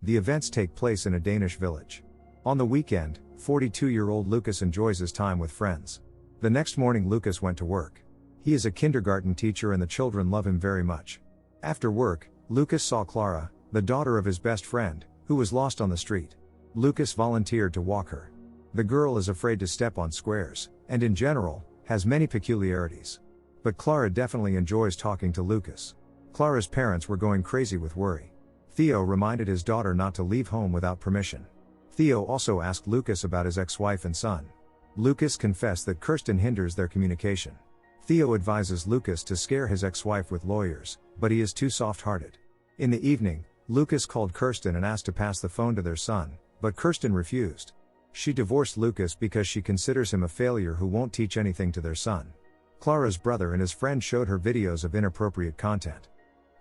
The events take place in a Danish village. On the weekend, 42-year-old Lucas enjoys his time with friends. The next morning Lucas went to work. He is a kindergarten teacher and the children love him very much. After work, Lucas saw Clara, the daughter of his best friend, who was lost on the street. Lucas volunteered to walk her. The girl is afraid to step on squares, and in general, has many peculiarities. But Clara definitely enjoys talking to Lucas. Clara's parents were going crazy with worry. Theo reminded his daughter not to leave home without permission. Theo also asked Lucas about his ex-wife and son. Lucas confessed that Kirsten hinders their communication. Theo advises Lucas to scare his ex-wife with lawyers, but he is too soft-hearted. In the evening, Lucas called Kirsten and asked to pass the phone to their son, but Kirsten refused. She divorced Lucas because she considers him a failure who won't teach anything to their son. Clara's brother and his friend showed her videos of inappropriate content.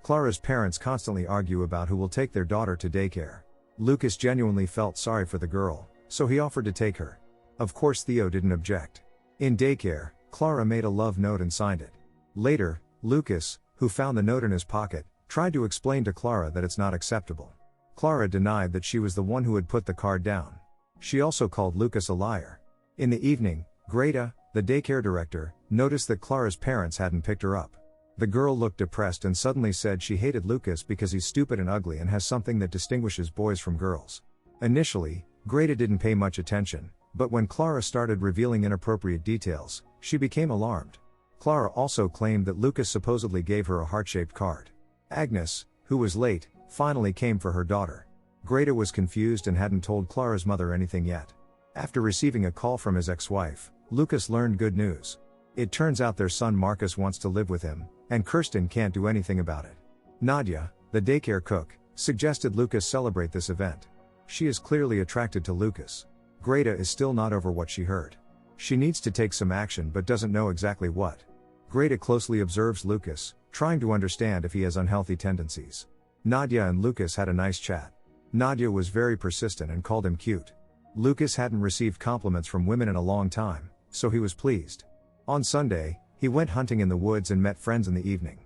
Clara's parents constantly argue about who will take their daughter to daycare. Lucas genuinely felt sorry for the girl, so he offered to take her. Of course Theo didn't object. In daycare, Clara made a love note and signed it. Later, Lucas, who found the note in his pocket, tried to explain to Clara that it's not acceptable. Clara denied that she was the one who had put the card down. She also called Lucas a liar. In the evening, Greta, the daycare director, noticed that Clara's parents hadn't picked her up. The girl looked depressed and suddenly said she hated Lucas because he's stupid and ugly and has something that distinguishes boys from girls. Initially, Greta didn't pay much attention, but when Clara started revealing inappropriate details, she became alarmed. Clara also claimed that Lucas supposedly gave her a heart-shaped card. Agnes, who was late, finally came for her daughter. Greta was confused and hadn't told Clara's mother anything yet. After receiving a call from his ex-wife, Lucas learned good news. It turns out their son Marcus wants to live with him, and Kirsten can't do anything about it. Nadia, the daycare cook, suggested Lucas celebrate this event. She is clearly attracted to Lucas. Greta is still not over what she heard. She needs to take some action but doesn't know exactly what. Greta closely observes Lucas, trying to understand if he has unhealthy tendencies. Nadia and Lucas had a nice chat. Nadia was very persistent and called him cute. Lucas hadn't received compliments from women in a long time, so he was pleased. On Sunday, he went hunting in the woods and met friends in the evening.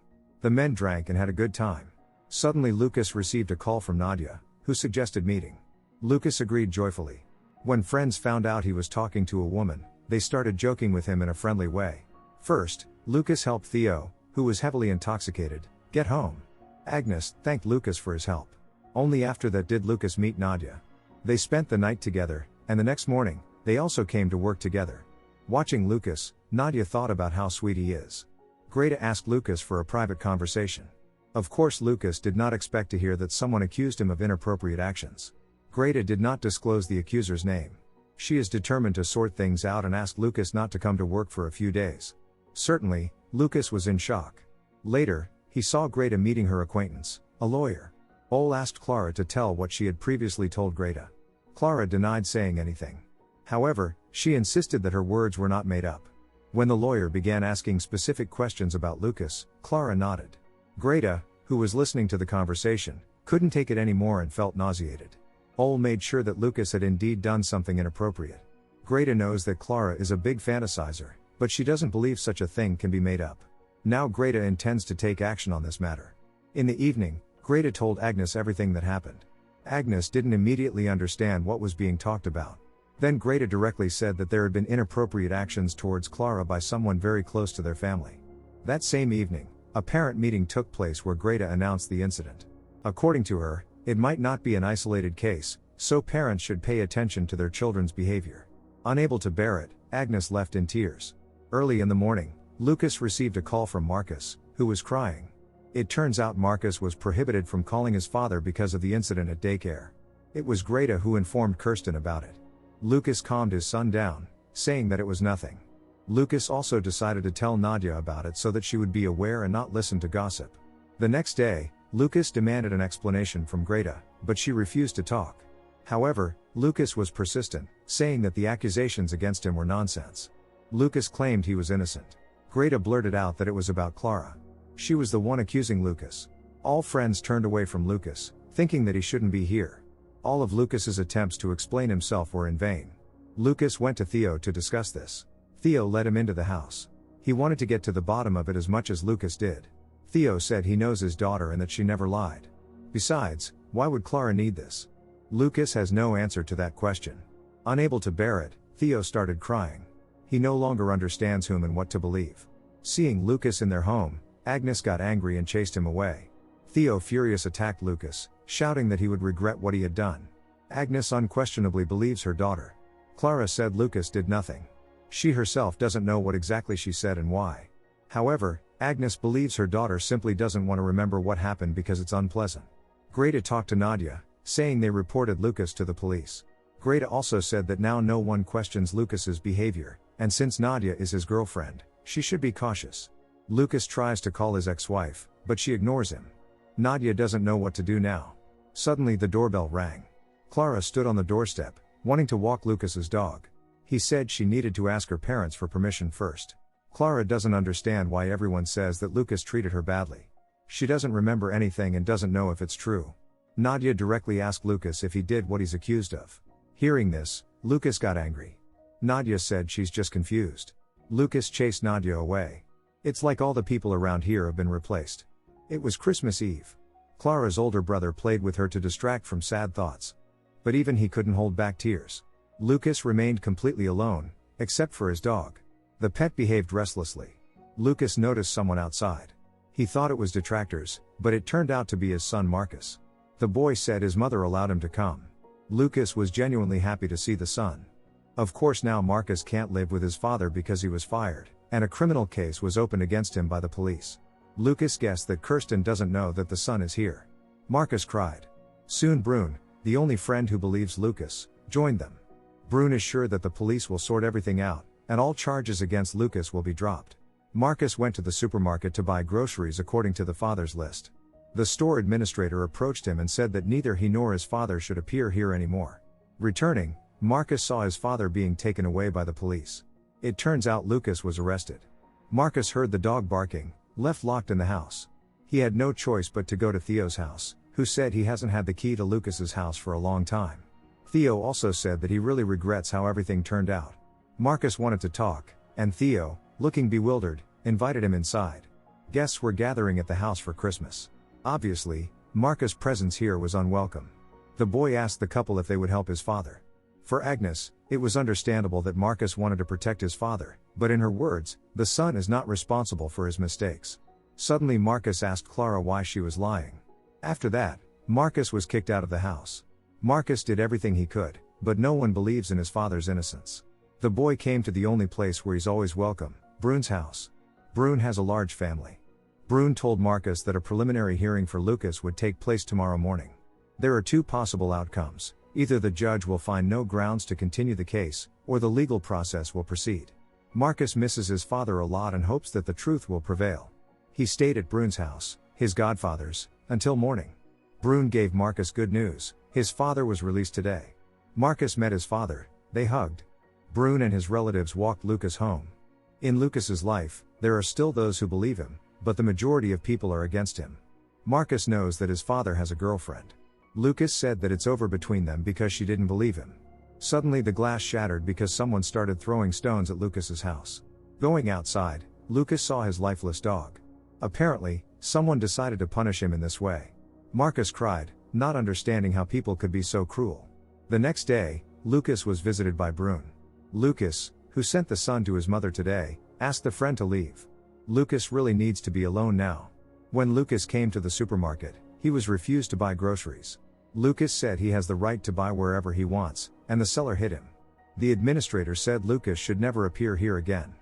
The men drank and had a good time. Suddenly Lucas received a call from Nadia, who suggested meeting. Lucas agreed joyfully. When friends found out he was talking to a woman, they started joking with him in a friendly way. First, Lucas helped Theo, who was heavily intoxicated, get home. Agnes thanked Lucas for his help. Only after that did Lucas meet Nadia. They spent the night together, and the next morning, they also came to work together. Watching Lucas, Nadia thought about how sweet he is. Greta asked Lucas for a private conversation. Of course Lucas did not expect to hear that someone accused him of inappropriate actions. Greta did not disclose the accuser's name. She is determined to sort things out and asked Lucas not to come to work for a few days. Certainly, Lucas was in shock. Later, he saw Greta meeting her acquaintance, a lawyer. Ole asked Clara to tell what she had previously told Greta. Clara denied saying anything. However, she insisted that her words were not made up. When the lawyer began asking specific questions about Lucas, Clara nodded. Greta, who was listening to the conversation, couldn't take it anymore and felt nauseated. Ole made sure that Lucas had indeed done something inappropriate. Greta knows that Clara is a big fantasizer, but she doesn't believe such a thing can be made up. Now Greta intends to take action on this matter. In the evening, Greta told Agnes everything that happened. Agnes didn't immediately understand what was being talked about. Then Greta directly said that there had been inappropriate actions towards Clara by someone very close to their family. That same evening, a parent meeting took place where Greta announced the incident. According to her, it might not be an isolated case, so parents should pay attention to their children's behavior. Unable to bear it, Agnes left in tears. Early in the morning, Lucas received a call from Marcus, who was crying. It turns out Marcus was prohibited from calling his father because of the incident at daycare. It was Greta who informed Kirsten about it. Lucas calmed his son down, saying that it was nothing. Lucas also decided to tell Nadia about it so that she would be aware and not listen to gossip. The next day, Lucas demanded an explanation from Greta, but she refused to talk. However, Lucas was persistent, saying that the accusations against him were nonsense. Lucas claimed he was innocent. Greta blurted out that it was about Clara. She was the one accusing Lucas. All friends turned away from Lucas, thinking that he shouldn't be here. All of Lucas's attempts to explain himself were in vain. Lucas went to Theo to discuss this. Theo led him into the house. He wanted to get to the bottom of it as much as Lucas did. Theo said he knows his daughter and that she never lied. Besides, Why would Clara need this? Lucas has no answer to that question. Unable to bear it, Theo started crying. He no longer understands whom and what to believe. Seeing Lucas in their home, Agnes got angry and chased him away. Theo, furious, attacked Lucas, shouting that he would regret what he had done. Agnes unquestionably believes her daughter. Clara said Lucas did nothing. She herself doesn't know what exactly she said and why. However, Agnes believes her daughter simply doesn't want to remember what happened because it's unpleasant. Greta talked to Nadia, saying they reported Lucas to the police. Greta also said that now no one questions Lucas's behavior, and since Nadia is his girlfriend, she should be cautious. Lucas tries to call his ex-wife, but she ignores him. Nadia doesn't know what to do now. Suddenly the doorbell rang. Clara stood on the doorstep, wanting to walk Lucas's dog. He said she needed to ask her parents for permission first. Clara doesn't understand why everyone says that Lucas treated her badly. She doesn't remember anything and doesn't know if it's true. Nadia directly asked Lucas if he did what he's accused of. Hearing this, Lucas got angry. Nadia said she's just confused. Lucas chased Nadia away. It's like all the people around here have been replaced. It was Christmas Eve. Clara's older brother played with her to distract from sad thoughts. But even he couldn't hold back tears. Lucas remained completely alone, except for his dog. The pet behaved restlessly. Lucas noticed someone outside. He thought it was detractors, but it turned out to be his son Marcus. The boy said his mother allowed him to come. Lucas was genuinely happy to see the son. Of course now Marcus can't live with his father because he was fired, and a criminal case was opened against him by the police. Lucas guessed that Kirsten doesn't know that the son is here. Marcus cried. Soon Brune, the only friend who believes Lucas, joined them. Brune is sure that the police will sort everything out, and all charges against Lucas will be dropped. Marcus went to the supermarket to buy groceries according to the father's list. The store administrator approached him and said that neither he nor his father should appear here anymore. Returning, Marcus saw his father being taken away by the police. It turns out Lucas was arrested. Marcus heard the dog barking, left locked in the house. He had no choice but to go to Theo's house, who said he hasn't had the key to Lucas's house for a long time. Theo also said that he really regrets how everything turned out. Marcus wanted to talk, and Theo, looking bewildered, invited him inside. Guests were gathering at the house for Christmas. Obviously, Marcus' presence here was unwelcome. The boy asked the couple if they would help his father. For Agnes, it was understandable that Marcus wanted to protect his father, but in her words, the son is not responsible for his mistakes. Suddenly Marcus asked Clara why she was lying. After that, Marcus was kicked out of the house. Marcus did everything he could, but no one believes in his father's innocence. The boy came to the only place where he's always welcome, Brune's house. Brune has a large family. Brune told Marcus that a preliminary hearing for Lucas would take place tomorrow morning. There are two possible outcomes. Either the judge will find no grounds to continue the case, or the legal process will proceed. Marcus misses his father a lot and hopes that the truth will prevail. He stayed at Brune's house, his godfather's, until morning. Brune gave Marcus good news. His father was released today. Marcus met his father, they hugged. Brune and his relatives walked Lucas home. In Lucas's life, there are still those who believe him, but the majority of people are against him. Marcus knows that his father has a girlfriend. Lucas said that it's over between them because she didn't believe him. Suddenly the glass shattered because someone started throwing stones at Lucas's house. Going outside, Lucas saw his lifeless dog. Apparently, someone decided to punish him in this way. Marcus cried, not understanding how people could be so cruel. The next day, Lucas was visited by Brune. Lucas, who sent the son to his mother today, asked the friend to leave. Lucas really needs to be alone now. When Lucas came to the supermarket, he was refused to buy groceries. Lucas said he has the right to buy wherever he wants, and the seller hit him. The administrator said Lucas should never appear here again.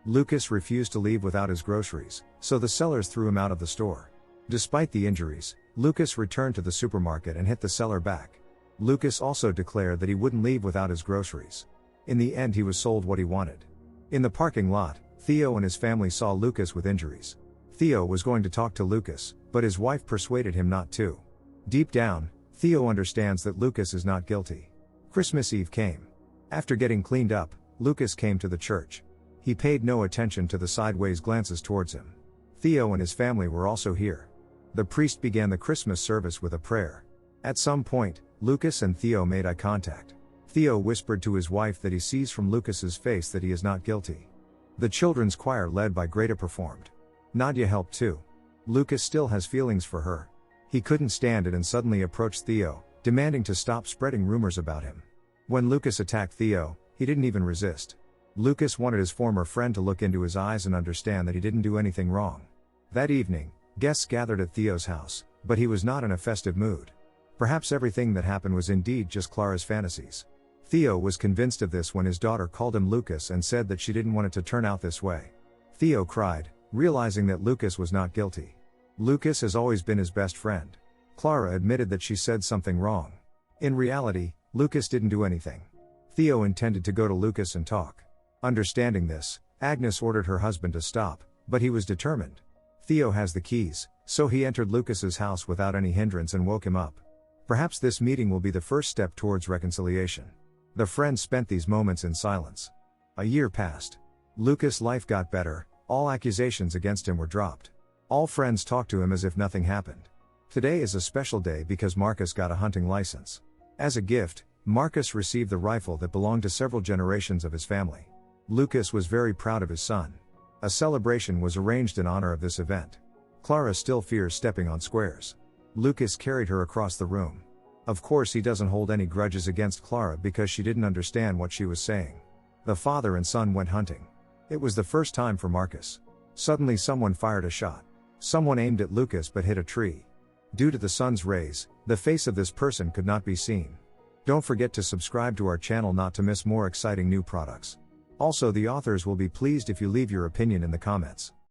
Lucas refused to leave without his groceries, so the sellers threw him out of the store. Despite the injuries, Lucas returned to the supermarket and hit the seller back. Lucas also declared that he wouldn't leave without his groceries. In the end he was sold what he wanted. In the parking lot, Theo and his family saw Lucas with injuries. Theo was going to talk to Lucas, but his wife persuaded him not to. Deep down, Theo understands that Lucas is not guilty. Christmas Eve came. After getting cleaned up, Lucas came to the church. He paid no attention to the sideways glances towards him. Theo and his family were also here. The priest began the Christmas service with a prayer. At some point, Lucas and Theo made eye contact. Theo whispered to his wife that he sees from Lucas's face that he is not guilty. The children's choir led by Greta performed. Nadia helped too. Lucas still has feelings for her. He couldn't stand it and suddenly approached Theo, demanding to stop spreading rumors about him. When Lucas attacked Theo, he didn't even resist. Lucas wanted his former friend to look into his eyes and understand that he didn't do anything wrong. That evening, guests gathered at Theo's house, but he was not in a festive mood. Perhaps everything that happened was indeed just Clara's fantasies. Theo was convinced of this when his daughter called him Lucas and said that she didn't want it to turn out this way. Theo cried, realizing that Lucas was not guilty. Lucas has always been his best friend. Clara admitted that she said something wrong. In reality, Lucas didn't do anything. Theo intended to go to Lucas and talk. Understanding this, Agnes ordered her husband to stop, but he was determined. Theo has the keys, so he entered Lucas's house without any hindrance and woke him up. Perhaps this meeting will be the first step towards reconciliation. The friends spent these moments in silence. A year passed. Lucas' life got better, all accusations against him were dropped. All friends talked to him as if nothing happened. Today is a special day because Marcus got a hunting license. As a gift, Marcus received the rifle that belonged to several generations of his family. Lucas was very proud of his son. A celebration was arranged in honor of this event. Clara still fears stepping on squares. Lucas carried her across the room. Of course he doesn't hold any grudges against Clara because she didn't understand what she was saying. The father and son went hunting. It was the first time for Marcus. Suddenly someone fired a shot. Someone aimed at Lucas but hit a tree. Due to the sun's rays, the face of this person could not be seen. Don't forget to subscribe to our channel not to miss more exciting new products. Also, the authors will be pleased if you leave your opinion in the comments.